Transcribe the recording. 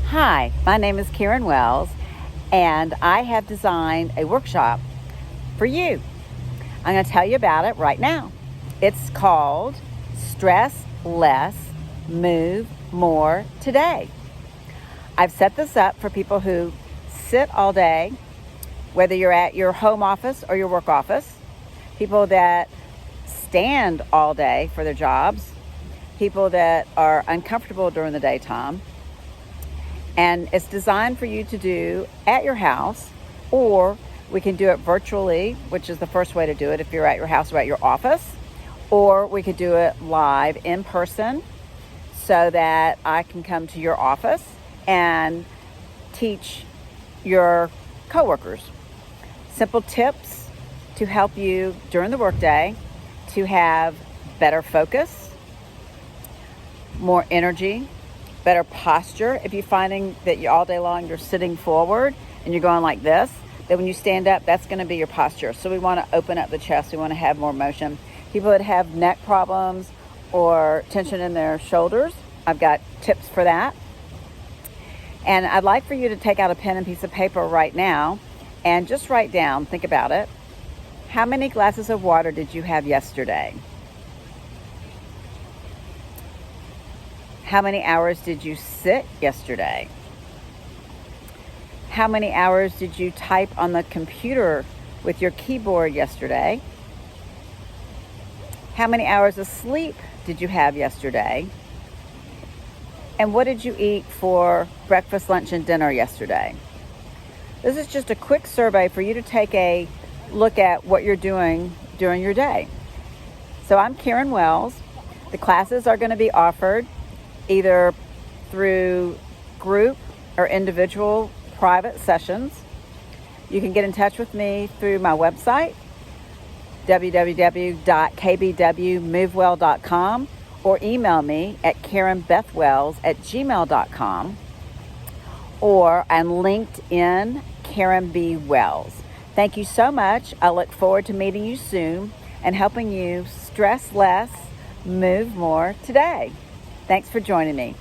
Hi, my name is Karen Wells, and I have designed a workshop for you. I'm going to tell you about it right now. It's called Stress Less, Move More Today. I've set this up for people who sit all day, whether you're at your home office or your work office, people that stand all day for their jobs, people that are uncomfortable during the daytime. And it's designed for you to do at your house, or we can do it virtually, which is the first way to do it if you're at your house or at your office, or we could do it live in person so that I can come to your office and teach your coworkers simple tips to help you during the workday to have better focus, more energy, better posture. If you're finding that you all day long you're sitting forward and you're going like this, then when you stand up, that's going to be your posture. So we want to open up the chest. We want to have more motion. People that have neck problems or tension in their shoulders, I've got tips for that. And I'd like for you to take out a pen and piece of paper right now and just write down, think about it. How many glasses of water did you have yesterday? How many hours did you sit yesterday? How many hours did you type on the computer with your keyboard yesterday? How many hours of sleep did you have yesterday? And what did you eat for breakfast, lunch, and dinner yesterday? This is just a quick survey for you to take a look at what you're doing during your day. So I'm Karen Wells. The classes are going to be offered either through group or individual private sessions. You can get in touch with me through my website, www.kbwmovewell.com, or email me at karenbethwells@gmail.com, or on LinkedIn, Karen B. Wells. Thank you so much. I look forward to meeting you soon and helping you stress less, move more today. Thanks for joining me.